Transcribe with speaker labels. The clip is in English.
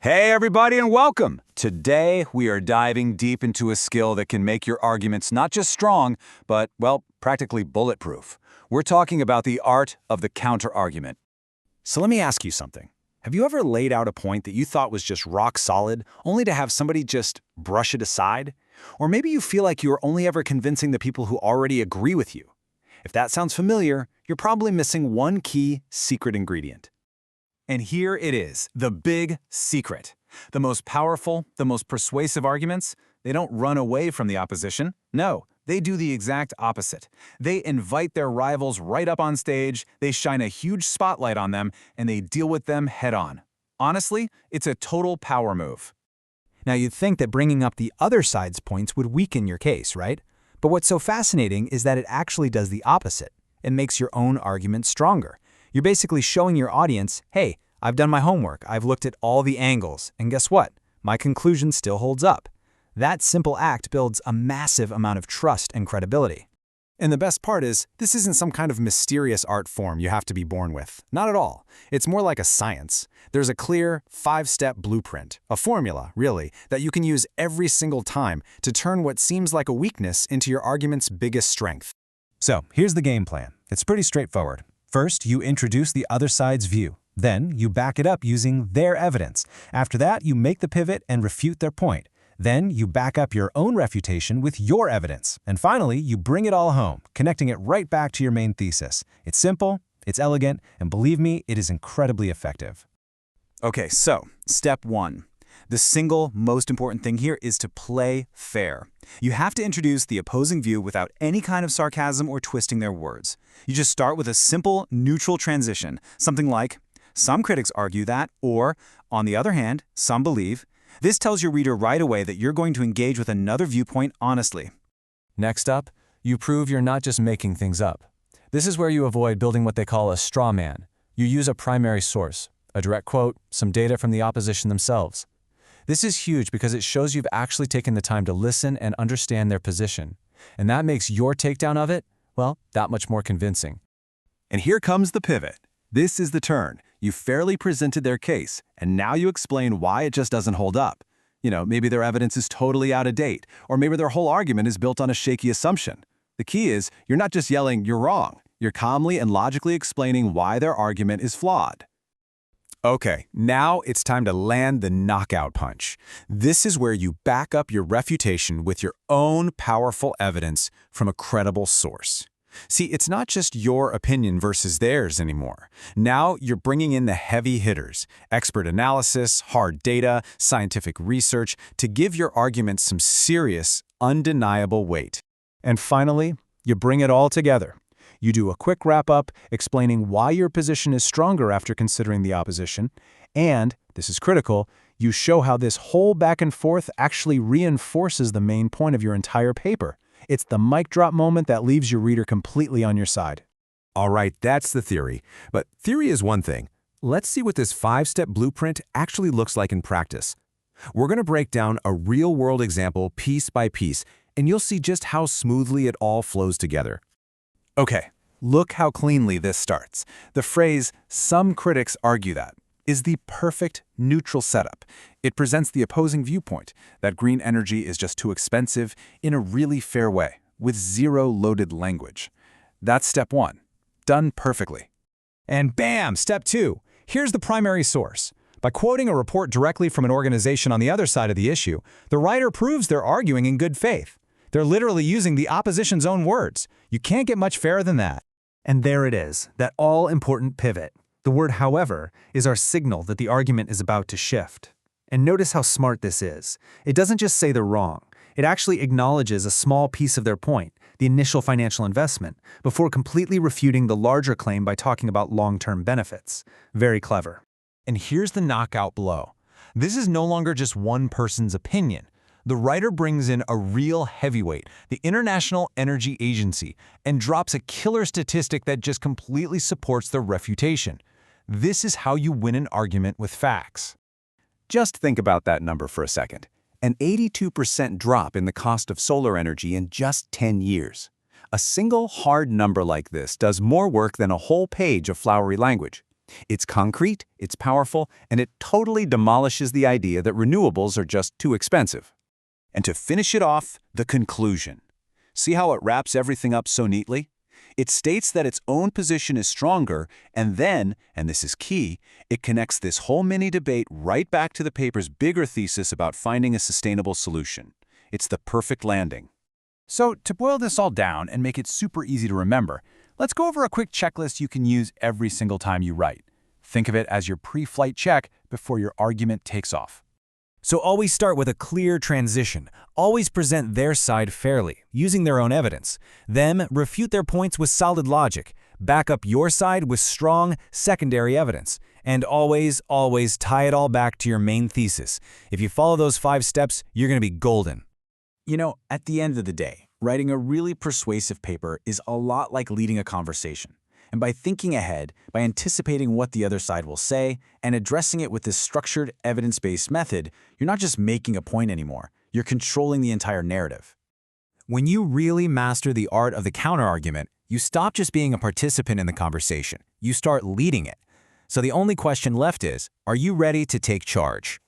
Speaker 1: Hey everybody and welcome! Today we are diving deep into a skill that can make your arguments not just strong, but, well, practically bulletproof. We're talking about the art of the counter-argument.
Speaker 2: So let me ask you something. Have you ever laid out a point that you thought was just rock solid, only to have somebody just brush it aside? Or maybe you feel like you are only ever convincing the people who already agree with you. If that sounds familiar, you're probably missing one key secret ingredient.
Speaker 1: And here it is, the big secret. The most powerful, the most persuasive arguments, they don't run away from the opposition. No, they do the exact opposite. They invite their rivals right up on stage, they shine a huge spotlight on them, and they deal with them head-on. Honestly, it's a total power move.
Speaker 3: Now you'd think that bringing up the other side's points would weaken your case, right? But what's so fascinating is that it actually does the opposite. It makes your own argument stronger. You're basically showing your audience, hey, I've done my homework, I've looked at all the angles, and guess what? My conclusion still holds up. That simple act builds a massive amount of trust and credibility.
Speaker 2: And the best part is, this isn't some kind of mysterious art form you have to be born with. Not at all. It's more like a science. There's a clear, 5-step blueprint, a formula, really, that you can use every single time to turn what seems like a weakness into your argument's biggest strength.
Speaker 4: So, here's the game plan. It's pretty straightforward. First, you introduce the other side's view. Then, you back it up using their evidence. After that, you make the pivot and refute their point. Then, you back up your own refutation with your evidence. And finally, you bring it all home, connecting it right back to your main thesis. It's simple, it's elegant, and believe me, it is incredibly effective.
Speaker 1: Okay, so, step 1. The single most important thing here is to play fair. You have to introduce the opposing view without any kind of sarcasm or twisting their words. You just start with a simple, neutral transition, something like, some critics argue that, or, on the other hand, some believe. This tells your reader right away that you're going to engage with another viewpoint honestly.
Speaker 4: Next up, you prove you're not just making things up. This is where you avoid building what they call a straw man. You use a primary source, a direct quote, some data from the opposition themselves. This is huge because it shows you've actually taken the time to listen and understand their position. And that makes your takedown of it, well, that much more convincing.
Speaker 5: And here comes the pivot. This is the turn. You fairly presented their case, and now you explain why it just doesn't hold up. Maybe their evidence is totally out of date, or maybe their whole argument is built on a shaky assumption. The key is, you're not just yelling, you're wrong. You're calmly and logically explaining why their argument is flawed.
Speaker 2: Okay, now it's time to land the knockout punch. This is where you back up your refutation with your own powerful evidence from a credible source. See, it's not just your opinion versus theirs anymore. Now you're bringing in the heavy hitters, expert analysis, hard data, scientific research, to give your argument some serious, undeniable weight. And finally, you bring it all together. You do a quick wrap-up explaining why your position is stronger after considering the opposition, and, this is critical, you show how this whole back and forth actually reinforces the main point of your entire paper. It's the mic drop moment that leaves your reader completely on your side.
Speaker 5: All right, that's the theory. But theory is one thing. Let's see what this 5-step blueprint actually looks like in practice. We're going to break down a real-world example piece by piece, and you'll see just how smoothly it all flows together.
Speaker 1: Okay, look how cleanly this starts. The phrase, some critics argue that, is the perfect neutral setup. It presents the opposing viewpoint, that green energy is just too expensive, in a really fair way, with zero loaded language. That's step 1. Done perfectly.
Speaker 3: And bam, step 2. Here's the primary source. By quoting a report directly from an organization on the other side of the issue, the writer proves they're arguing in good faith. They're literally using the opposition's own words. You can't get much fairer than that.
Speaker 6: And there it is, that all-important pivot. The word however is our signal that the argument is about to shift. And notice how smart this is. It doesn't just say they're wrong. It actually acknowledges a small piece of their point, the initial financial investment, before completely refuting the larger claim by talking about long-term benefits. Very clever.
Speaker 4: And here's the knockout blow. This is no longer just one person's opinion. The writer brings in a real heavyweight, the International Energy Agency, and drops a killer statistic that just completely supports their refutation. This is how you win an argument with facts.
Speaker 5: Just think about that number for a second. An 82% drop in the cost of solar energy in just 10 years. A single hard number like this does more work than a whole page of flowery language.
Speaker 2: It's concrete, it's powerful, and it totally demolishes the idea that renewables are just too expensive. And to finish it off, the conclusion. See how it wraps everything up so neatly? It states that its own position is stronger, and then, and this is key, it connects this whole mini-debate right back to the paper's bigger thesis about finding a sustainable solution. It's the perfect landing.
Speaker 1: So, to boil this all down and make it super easy to remember, let's go over a quick checklist you can use every single time you write. Think of it as your pre-flight check before your argument takes off.
Speaker 3: So always start with a clear transition. Always present their side fairly, using their own evidence. Then refute their points with solid logic. Back up your side with strong secondary evidence. And always tie it all back to your main thesis. If you follow those 5 steps, you're going to be golden.
Speaker 1: You know, at the end of the day, writing a really persuasive paper is a lot like leading a conversation. And by thinking ahead, by anticipating what the other side will say, and addressing it with this structured, evidence-based method, you're not just making a point anymore, you're controlling the entire narrative.
Speaker 3: When you really master the art of the counterargument, you stop just being a participant in the conversation. You start leading it. So the only question left is, are you ready to take charge?